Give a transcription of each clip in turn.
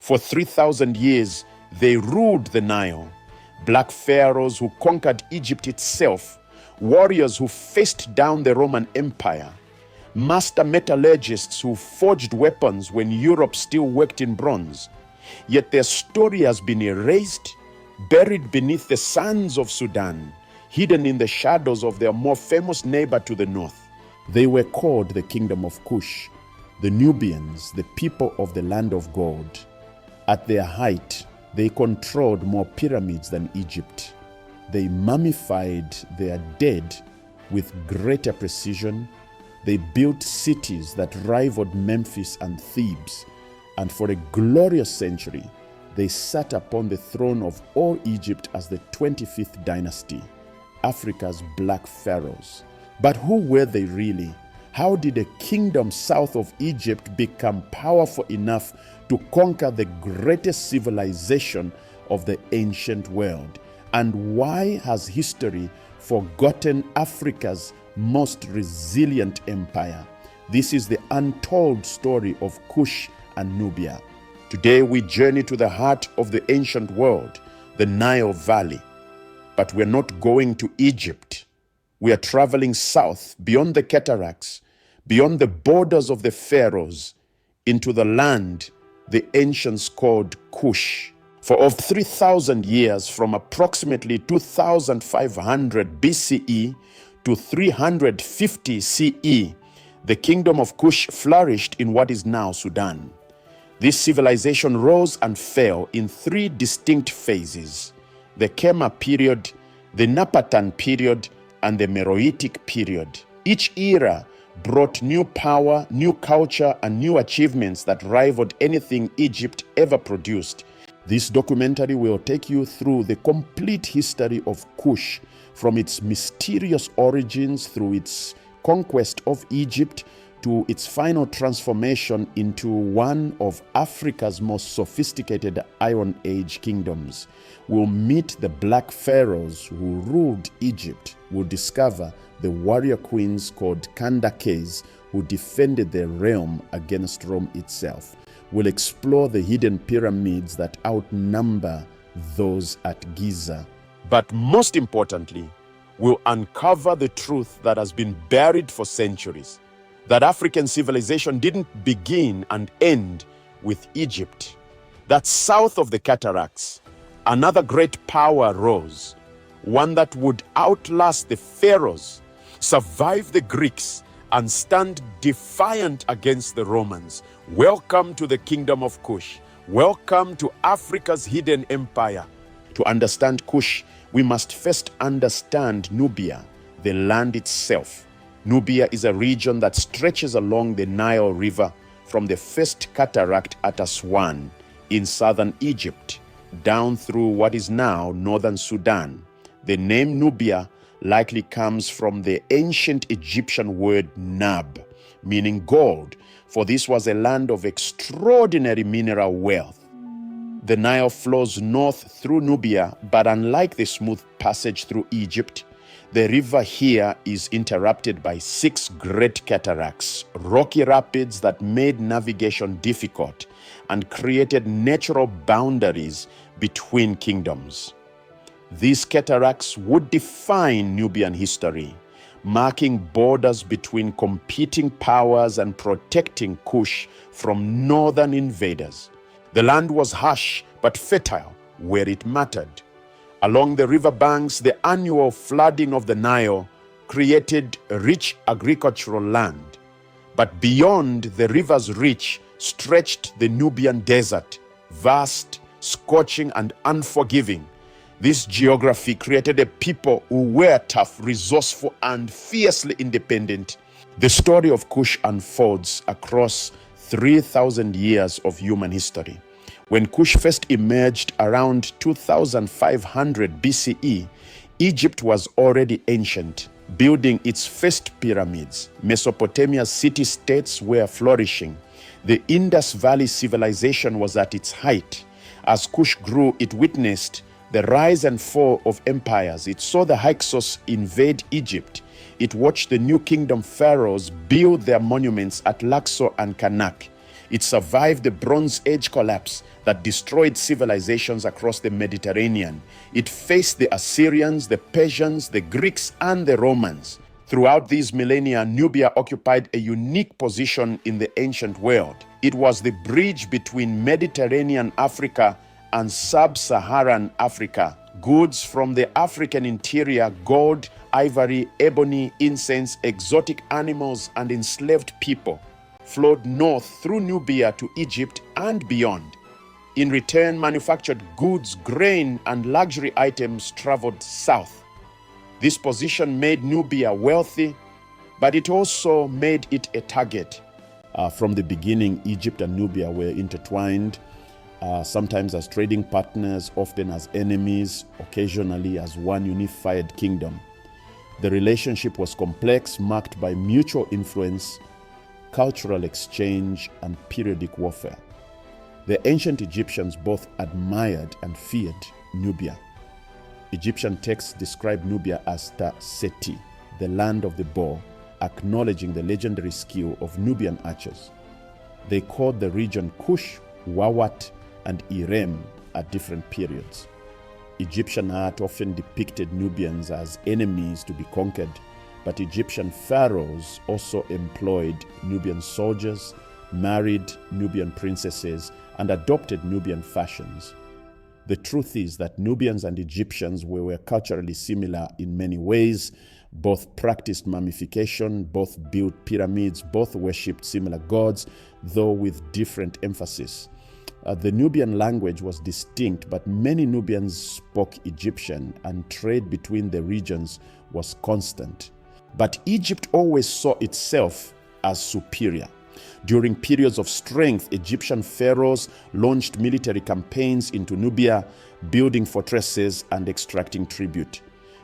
For 3,000 years, they ruled the Nile. Black Pharaohs who conquered Egypt itself, warriors who faced down the Roman Empire, master metallurgists who forged weapons when Europe still worked in bronze. Yet their story has been erased, buried beneath the sands of Sudan, hidden in the shadows of their more famous neighbor to the north. They were called the Kingdom of Kush, the Nubians, the people of the land of gold. At their height, they controlled more pyramids than Egypt. They mummified their dead with greater precision. They built cities that rivaled Memphis and Thebes. And for a glorious century, they sat upon the throne of all Egypt as the 25th dynasty, Africa's Black Pharaohs. But who were they really? How did a kingdom south of Egypt become powerful enough to conquer the greatest civilization of the ancient world? And why has history forgotten Africa's most resilient empire? This is the untold story of Kush and Nubia. Today we journey to the heart of the ancient world, the Nile Valley. But we're not going to Egypt. We are traveling south, beyond the cataracts, beyond the borders of the pharaohs, into the land the ancients called Kush. For over 3,000 years, from approximately 2,500 BCE to 350 CE, the kingdom of Kush flourished in what is now Sudan. This civilization rose and fell in three distinct phases: the Khmer period, the Napatan period, and the Meroitic period. Each era brought new power, new culture, and new achievements that rivaled anything Egypt ever produced. This documentary will take you through the complete history of Kush, from its mysterious origins through its conquest of Egypt to its final transformation into one of Africa's most sophisticated Iron Age kingdoms. We'll meet the Black Pharaohs who ruled Egypt. We'll discover the warrior queens called Kandakes who defended their realm against Rome itself. We'll explore the hidden pyramids that outnumber those at Giza. But most importantly, we'll uncover the truth that has been buried for centuries: that African civilization didn't begin and end with Egypt. That south of the cataracts, another great power rose, one that would outlast the pharaohs, survive the Greeks, and stand defiant against the Romans. Welcome to the kingdom of Kush. Welcome to Africa's hidden empire. To understand Kush, we must first understand Nubia, the land itself. Nubia is a region that stretches along the Nile River from the first cataract at Aswan in southern Egypt, down through what is now northern Sudan. The name Nubia likely comes from the ancient Egyptian word Nab, meaning gold, for this was a land of extraordinary mineral wealth. The Nile flows north through Nubia, but unlike the smooth passage through Egypt, the river here is interrupted by 6 great cataracts, rocky rapids that made navigation difficult and created natural boundaries between kingdoms. These cataracts would define Nubian history, marking borders between competing powers and protecting Kush from northern invaders. The land was harsh but fertile where it mattered. Along the river banks, the annual flooding of the Nile created rich agricultural land. But beyond the river's reach stretched the Nubian desert, vast, scorching, and unforgiving. This geography created a people who were tough, resourceful, and fiercely independent. The story of Kush unfolds across 3,000 years of human history. When Kush first emerged around 2,500 BCE, Egypt was already ancient, building its first pyramids. Mesopotamia's city-states were flourishing. The Indus Valley civilization was at its height. As Kush grew, it witnessed the rise and fall of empires. It saw the Hyksos invade Egypt. It watched the New Kingdom pharaohs build their monuments at Luxor and Karnak. It survived the Bronze Age collapse that destroyed civilizations across the Mediterranean. It faced the Assyrians, the Persians, the Greeks, and the Romans. Throughout these millennia, Nubia occupied a unique position in the ancient world. It was the bridge between Mediterranean Africa and sub-Saharan Africa. Goods from the African interior, gold, ivory, ebony, incense, exotic animals, and enslaved people, flowed north through Nubia to Egypt and beyond. In return, manufactured goods, grain, and luxury items traveled south. This position made Nubia wealthy, but it also made it a target. From the beginning, Egypt and Nubia were intertwined, sometimes as trading partners, often as enemies, occasionally as one unified kingdom. The relationship was complex, marked by mutual influence, cultural exchange, and periodic warfare. The ancient Egyptians both admired and feared Nubia. Egyptian texts describe Nubia as Ta Seti, the land of the bow, acknowledging the legendary skill of Nubian archers. They called the region Kush, Wawat, and Irem at different periods. Egyptian art often depicted Nubians as enemies to be conquered, but Egyptian pharaohs also employed Nubian soldiers, married Nubian princesses, and adopted Nubian fashions. The truth is that Nubians and Egyptians were culturally similar in many ways. Both practiced mummification, both built pyramids, both worshipped similar gods, though with different emphasis. The Nubian language was distinct, but many Nubians spoke Egyptian, and trade between the regions was constant. But Egypt always saw itself as superior. During periods of strength, Egyptian pharaohs launched military campaigns into Nubia, building fortresses and extracting tribute.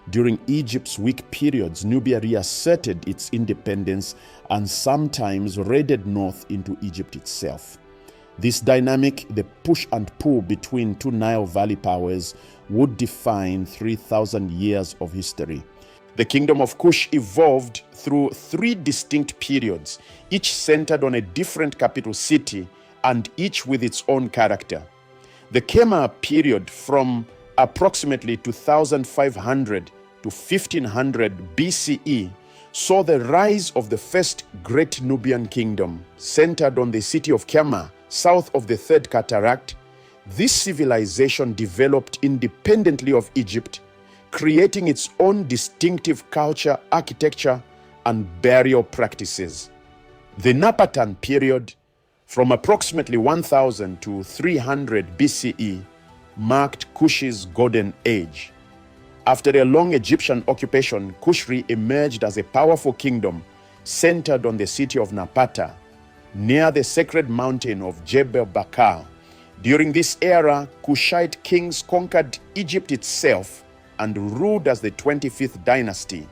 During Egypt's weak periods, Nubia reasserted its independence and sometimes raided north into Egypt itself. This dynamic, the push and pull between two Nile Valley powers, would define 3,000 years of history. The kingdom of Kush evolved through three distinct periods, each centered on a different capital city and each with its own character. The Kema period, from approximately 2500 to 1500 BCE, saw the rise of the first great Nubian kingdom, centered on the city of Kema, south of the Third Cataract. This civilization developed independently of Egypt, creating its own distinctive culture, architecture, and burial practices. The Napatan period, from approximately 1000 to 300 BCE, marked Kush's golden age. After a long Egyptian occupation, Kush re-emerged as a powerful kingdom centered on the city of Napata, near the sacred mountain of Jebel Bakar. During this era, Kushite kings conquered Egypt itself and ruled as the 25th dynasty.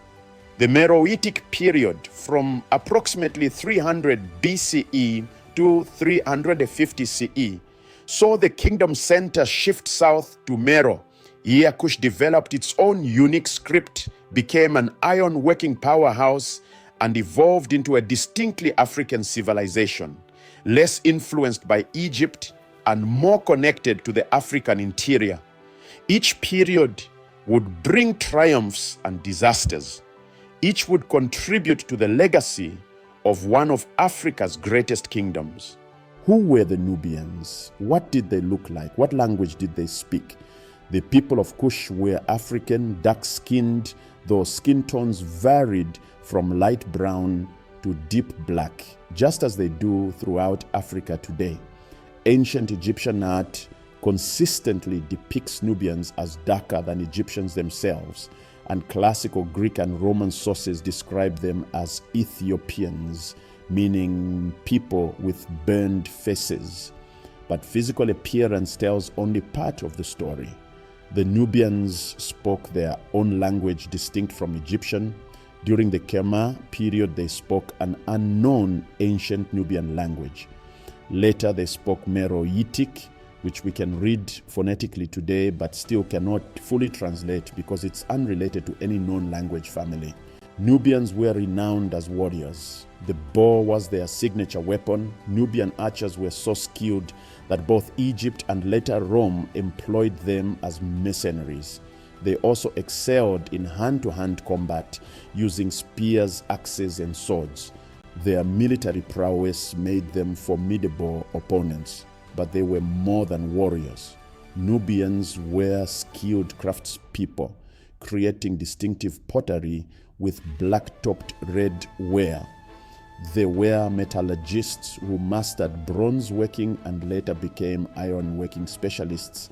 The Meroitic period, from approximately 300 BCE to 350 CE, saw the kingdom center shift south to Meroe. Here, Kush developed its own unique script, became an iron-working powerhouse, and evolved into a distinctly African civilization, less influenced by Egypt and more connected to the African interior. Each period would bring triumphs and disasters. Each would contribute to the legacy of one of Africa's greatest kingdoms. Who were the Nubians? What did they look like? What language did they speak? The people of Kush were African, dark-skinned, though skin tones varied from light brown to deep black, just as they do throughout Africa today. Ancient Egyptian art consistently depicts Nubians as darker than Egyptians themselves, and classical Greek and Roman sources describe them as Ethiopians, meaning people with burned faces. But physical appearance tells only part of the story. The Nubians spoke their own language distinct from Egyptian. During the Kema period, they spoke an unknown ancient Nubian language. Later, they spoke Meroitic, which we can read phonetically today, but still cannot fully translate because it's unrelated to any known language family. Nubians were renowned as warriors. The bow was their signature weapon. Nubian archers were so skilled that both Egypt and later Rome employed them as mercenaries. They also excelled in hand-to-hand combat, using spears, axes, and swords. Their military prowess made them formidable opponents, but they were more than warriors. Nubians were skilled craftspeople, creating distinctive pottery with black-topped red ware. They were metallurgists who mastered bronze working and later became iron working specialists